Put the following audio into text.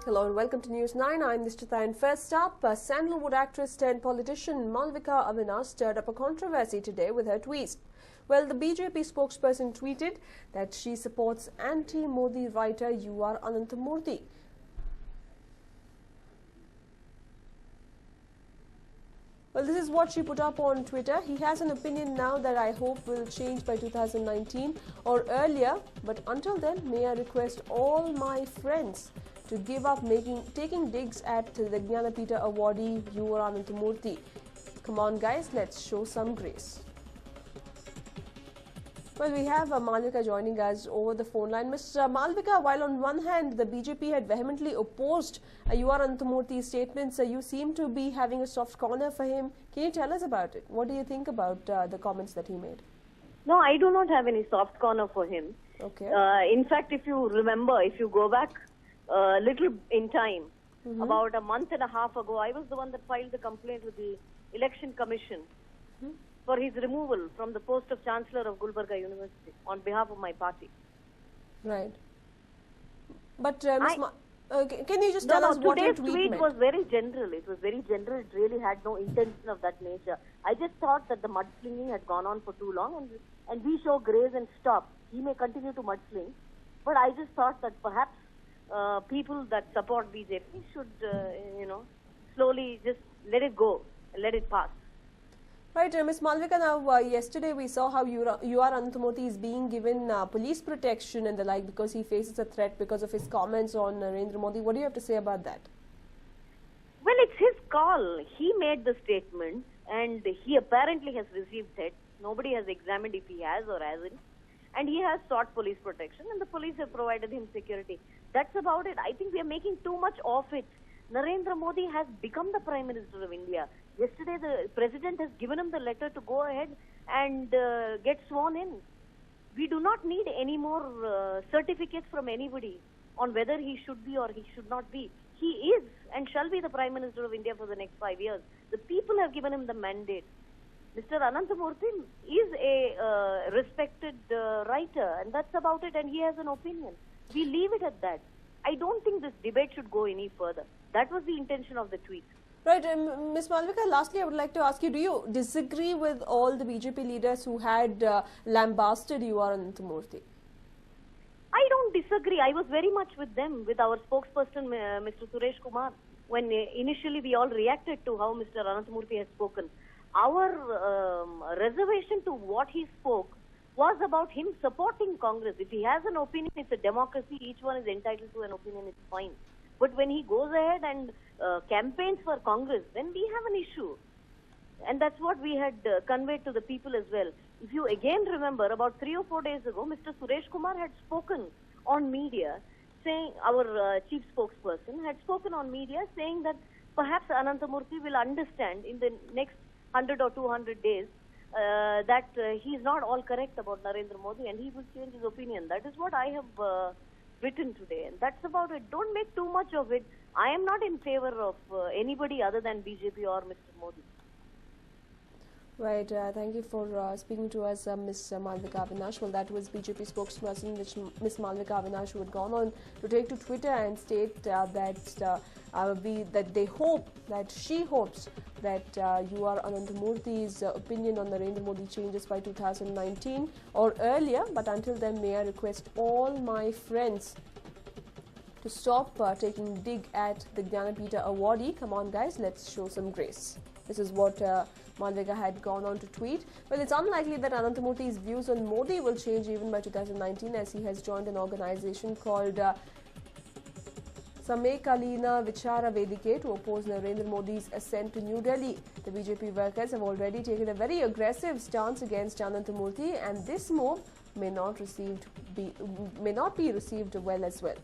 Hello and welcome to News 9. I'm Nishtita, and first up, Sandalwood actress turned politician Malvika Avinash stirred up a controversy today with her tweets. Well, the BJP spokesperson tweeted that she supports anti-Modi writer UR Anantamurthy. Well, this is what she put up on Twitter. He has an opinion now that I hope will change by 2019 or earlier. But until then, may I request all my friends to give up taking digs at the Jnanapita awardee UR Anantamurthy. Come on, guys, let's show some grace. Well, we have Malvika joining us over the phone line. Ms. Malvika, while on one hand the BJP had vehemently opposed UR Anantamurthy's statements, you seem to be having a soft corner for him. Can you tell us about it? What do you think about the comments that he made? No, I do not have any soft corner for him. Okay. In fact, if you remember, if you go back a little in time, about a month and a half ago, I was the one that filed the complaint with the Election Commission for his removal from the post of Chancellor of Gulbarga University on behalf of my party. Right. But can you just tell us what your tweet meant? Was very general. It was very general. It really had no intention of that nature. I just thought that the mudslinging had gone on for too long, and we show grace and stop. He may continue to mudsling, but I just thought that perhaps people that support BJP should, slowly just let it go, let it pass. Right, Ms. Malvika, now yesterday we saw how UR Anantamurthy is being given police protection and the like because he faces a threat because of his comments on Narendra Modi. What do you have to say about that? Well, it's his call. He made the statement and he apparently has received threats. Nobody has examined if he has or hasn't. And he has sought police protection and the police have provided him security. That's about it. I think we are making too much of it. Narendra Modi has become the Prime Minister of India. Yesterday, the President has given him the letter to go ahead and get sworn in. We do not need any more certificates from anybody on whether he should be or he should not be. He is and shall be the Prime Minister of India for the next 5 years. The people have given him the mandate. Mr. Anantamurthy is a respected writer, and that's about it, and he has an opinion. We leave it at that. I don't think this debate should go any further. That was the intention of the tweet. Right, Ms. Malvika, lastly, I would like to ask you, do you disagree with all the BJP leaders who had lambasted UR Anantamurthy? I don't disagree. I was very much with them, with our spokesperson, Mr. Suresh Kumar, when initially we all reacted to how Mr. Anantamurthy has spoken. Our reservation to what he spoke was about him supporting Congress. If he has an opinion, it's a democracy. Each one is entitled to an opinion. It's fine. But when he goes ahead and campaigns for Congress, then we have an issue. And that's what we had conveyed to the people as well. If you again remember, about 3 or 4 days ago, Mr. Suresh Kumar had spoken on media, saying, our chief spokesperson had spoken on media saying that perhaps Anantamurthy will understand in the next 100 or 200 days that he is not all correct about Narendra Modi and he will change his opinion. That is what I have written today, and that's about it. Don't make too much of it. I am not in favor of anybody other than BJP or Mr. Modi. Right, thank you for speaking to us, Ms. Malvika Avinash. Well, that was BJP spokesperson Ms. Malvika Avinash, who had gone on to take to Twitter and state that she hopes that UR Anantamurthy's opinion on Narendra Modi changes by 2019 or earlier. But until then, may I request all my friends to stop taking dig at the Jnanapita awardee. Come on, guys, let's show some grace. This is what Malvika had gone on to tweet. Well, it's unlikely that Anantamurthy's views on Modi will change even by 2019, as he has joined an organization called Samekalina Vichara Vedike to oppose Narendra Modi's ascent to New Delhi. The BJP workers have already taken a very aggressive stance against Anantamurthy, and this move may not be received well as well.